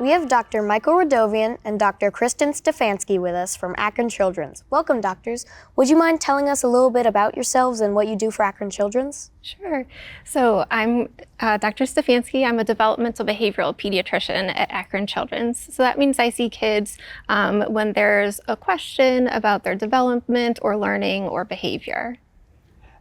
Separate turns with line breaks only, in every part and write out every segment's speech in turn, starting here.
We have Dr. Michael Redovian and Dr. Kristen Stefanski with us from Akron Children. Welcome, doctors. Would you mind telling us a little bit about yourselves and what you do for Akron Children?
Sure. So I'm Dr. Stefanski. I'm a developmental behavioral pediatrician at Akron Children. So that means I see kids when there's a question about their development or learning or behavior.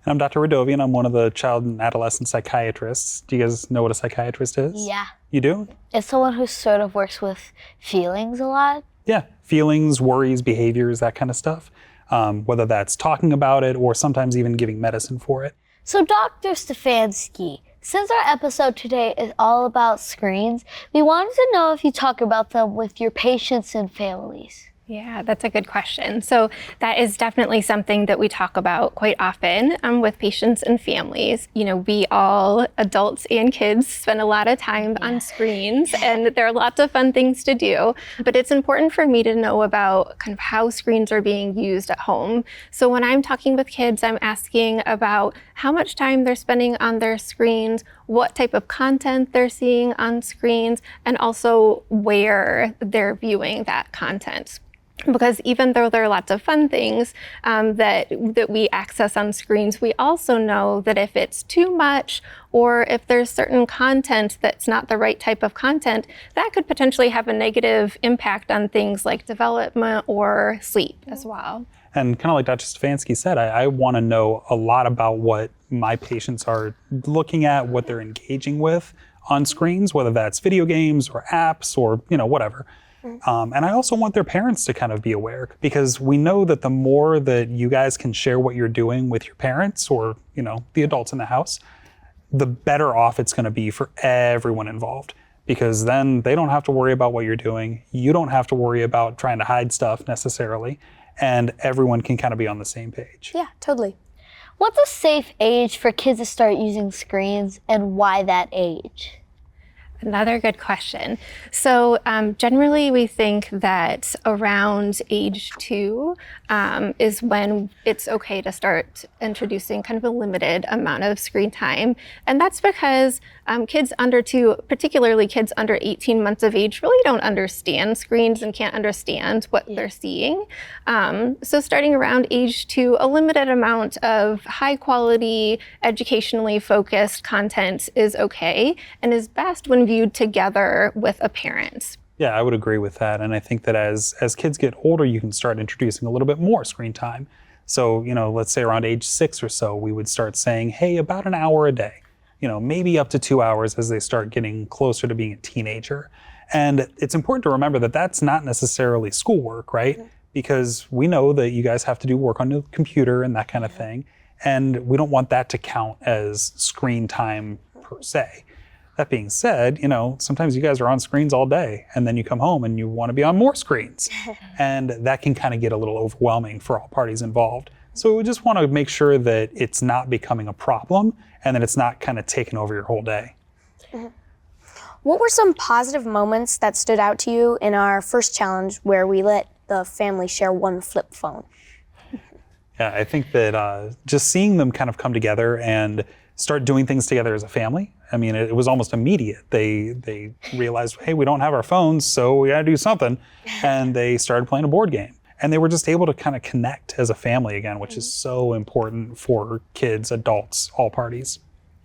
And I'm Dr. Redovian. I'm one of the child and adolescent psychiatrists. Do you guys know what a psychiatrist is?
Yeah.
You do?
It's someone who sort of works with feelings a lot.
Yeah, feelings, worries, behaviors, that kind of stuff. Whether that's talking about it or sometimes even giving medicine for it.
So Dr. Stefanski, since our episode today is all about screens, we wanted to know if you talk about them with your patients and families.
Yeah, that's a good question. So that is definitely something that we talk about quite often with patients and families. You know, we all, adults and kids, spend a lot of time on screens, and there are lots of fun things to do. But it's important for me to know about kind of how screens are being used at home. So when I'm talking with kids, I'm asking about how much time they're spending on their screens, what type of content they're seeing on screens, and also where they're viewing that content. Because even though there are lots of fun things that we access on screens, we also know that if it's too much or if there's certain content that's not the right type of content, that could potentially have a negative impact on things like development or sleep as well.
And kind of like Dr. Stefanski said, I want to know a lot about what my patients are looking at, what they're engaging with on screens, whether that's video games or apps or, whatever. And I also want their parents to kind of be aware, because we know that the more that you guys can share what you're doing with your parents or, the adults in the house, the better off it's going to be for everyone involved, because then they don't have to worry about what you're doing. You don't have to worry about trying to hide stuff necessarily, and everyone can kind of be on the same page.
Yeah, totally.
What's a safe age for kids to start using screens, and why that age?
Another good question. So generally we think that around age 2 is when it's okay to start introducing kind of a limited amount of screen time. And that's because kids under 2, particularly kids under 18 months of age, really don't understand screens and can't understand what they're seeing. So starting around age 2, a limited amount of high quality, educationally focused content is okay and is best when viewed together with a parent.
Yeah, I would agree with that. And I think that as kids get older, you can start introducing a little bit more screen time. So, let's say around age 6 or so, we would start saying, hey, about an hour a day, maybe up to 2 hours as they start getting closer to being a teenager. And it's important to remember that that's not necessarily schoolwork, right? Because we know that you guys have to do work on the computer and that kind of thing. And we don't want that to count as screen time per se. That being said, sometimes you guys are on screens all day and then you come home and you want to be on more screens. And that can kind of get a little overwhelming for all parties involved. So we just want to make sure that it's not becoming a problem and that it's not kind of taking over your whole day.
What were some positive moments that stood out to you in our first challenge where we let the family share one flip phone?
Yeah, I think that just seeing them kind of come together and start doing things together as a family. I mean, it was almost immediate. They realized, hey, we don't have our phones, so we gotta do something. And they started playing a board game. And they were just able to kind of connect as a family again, which is so important for kids, adults, all parties.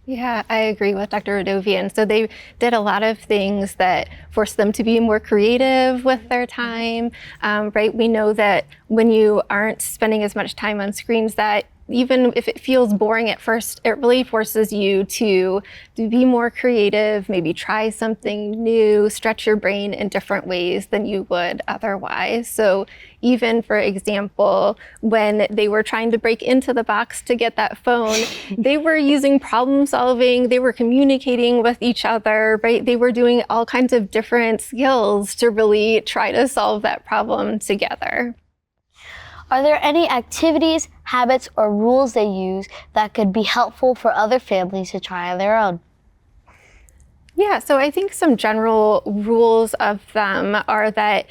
Yeah, I agree with Dr. Redovian. So they did a lot of things that forced them to be more creative with their time, right? We know that when you aren't spending as much time on screens, that even if it feels boring at first, it really forces you to be more creative, maybe try something new, stretch your brain in different ways than you would otherwise. So even, for example, when they were trying to break into the box to get that phone, they were using problem solving, they were communicating with each other, right? They were doing all kinds of different skills to really try to solve that problem together.
Are there any activities, habits, or rules they use that could be helpful for other families to try on their own?
Yeah, so I think some general rules of them are that,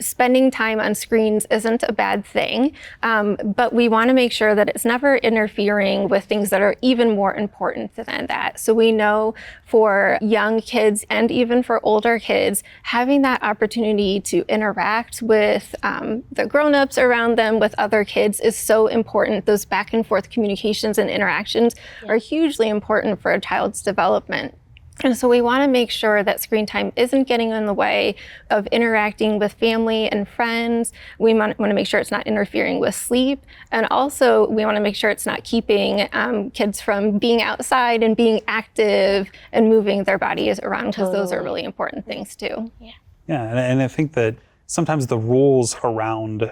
spending time on screens isn't a bad thing, but we want to make sure that it's never interfering with things that are even more important than that. So we know for young kids and even for older kids, having that opportunity to interact with the grown-ups around them, with other kids, is so important. Those back and forth communications and interactions are hugely important for a child's development. And so we want to make sure that screen time isn't getting in the way of interacting with family and friends. We want to make sure it's not interfering with sleep. And also we want to make sure it's not keeping kids from being outside and being active and moving their bodies around, because those are really important things too.
Yeah, and I think that sometimes the rules around,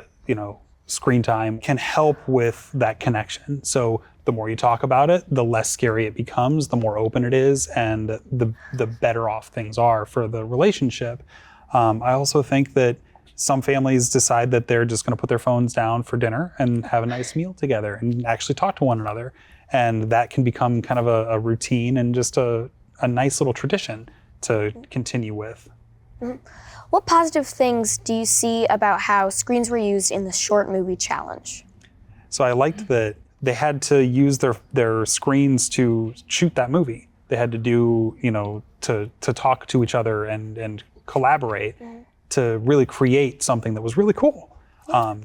screen time can help with that connection. So the more you talk about it, the less scary it becomes, the more open it is, and the better off things are for the relationship. I also think that some families decide that they're just going to put their phones down for dinner and have a nice meal together and actually talk to one another. And that can become kind of a routine and just a nice little tradition to continue with.
Mm-hmm. What positive things do you see about how screens were used in the short movie challenge?
So I liked that they had to use their screens to shoot that movie. They had to do, to talk to each other and collaborate to really create something that was really cool.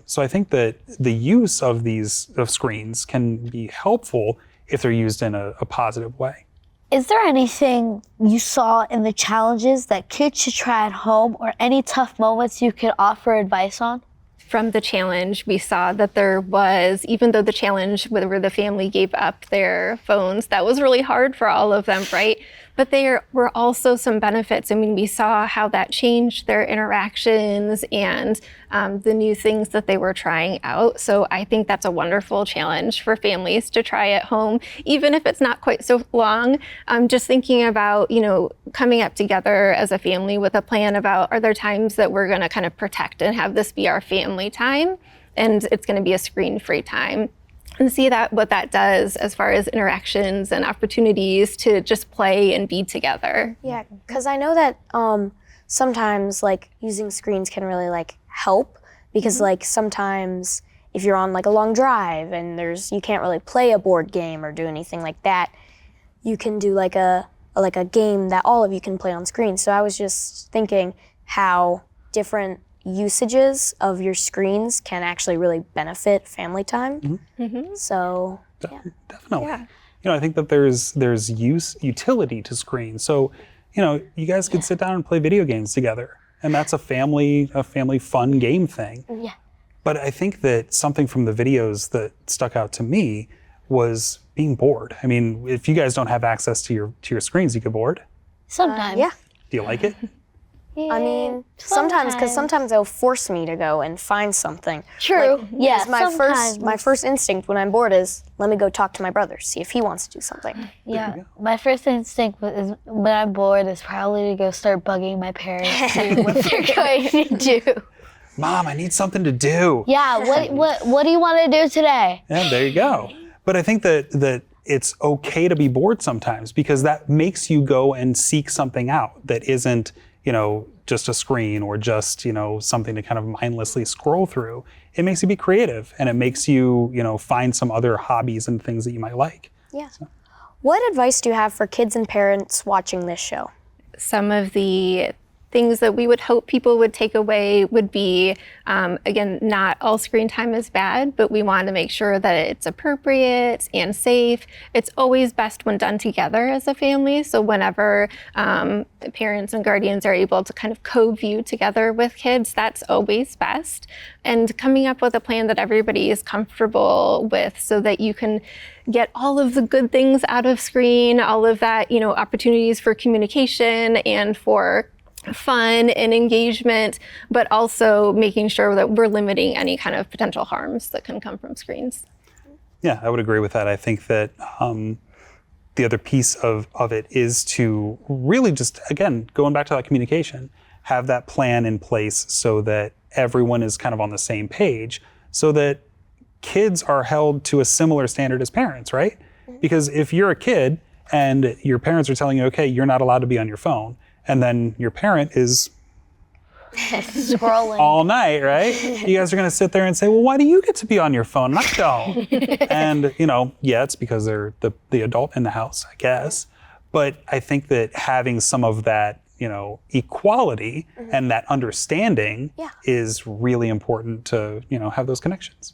So I think that the use of screens can be helpful if they're used in a positive way.
Is there anything you saw in the challenges that kids should try at home, or any tough moments you could offer advice on?
From the challenge, we saw that there was, even though the challenge where the family gave up their phones, that was really hard for all of them, right? But there were also some benefits. I mean, we saw how that changed their interactions and the new things that they were trying out. So I think that's a wonderful challenge for families to try at home, even if it's not quite so long. Just thinking about, coming up together as a family with a plan about, are there times that we're going to kind of protect and have this be our family time, and it's going to be a screen-free time. And see what that does as far as interactions and opportunities to just play and be together. Yeah,
because I know that sometimes using screens can really help, because sometimes if you're on a long drive and you can't really play a board game or do anything like that, you can do a game that all of you can play on screen. So I was just thinking how different usages of your screens can actually really benefit family time. Mm-hmm. So
definitely. Yeah. I think that there's utility to screens. So, you guys could sit down and play video games together, and that's a family fun game thing.
Yeah.
But I think that something from the videos that stuck out to me was being bored. I mean, if you guys don't have access to your screens, you get bored?
Sometimes.
Yeah.
Do you like it?
I mean, sometimes, because sometimes they'll force me to go and find something.
True. Yeah.
My first instinct when I'm bored is, let me go talk to my brother, see if he wants to do something.
Yeah. My first instinct is, when I'm bored, is probably to go start bugging my parents, see what they're going to do.
Mom, I need something to do.
Yeah. What do you want to do today?
Yeah, there you go. But I think that it's okay to be bored sometimes, because that makes you go and seek something out that isn't, just a screen or just, something to kind of mindlessly scroll through. It makes you be creative, and it makes you, find some other hobbies and things that you might like.
Yeah. So. What advice do you have for kids and parents watching this show?
Some of the things that we would hope people would take away would be, again, not all screen time is bad, but we want to make sure that it's appropriate and safe. It's always best when done together as a family. So whenever parents and guardians are able to kind of co-view together with kids, that's always best. And coming up with a plan that everybody is comfortable with, so that you can get all of the good things out of screen, all of that, opportunities for communication and for fun and engagement, but also making sure that we're limiting any kind of potential harms that can come from screens.
Yeah, I would agree with that. I think that the other piece of it is to really just, again, going back to that communication, have that plan in place so that everyone is kind of on the same page, so that kids are held to a similar standard as parents, right? Because if you're a kid and your parents are telling you, okay, you're not allowed to be on your phone. And then your parent is
Scrolling.
all night, right? You guys are going to sit there and say, well, why do you get to be on your phone? I don't. And, yeah, it's because they're the adult in the house, I guess. But I think that having some of that, equality and that understanding is really important to, have those connections.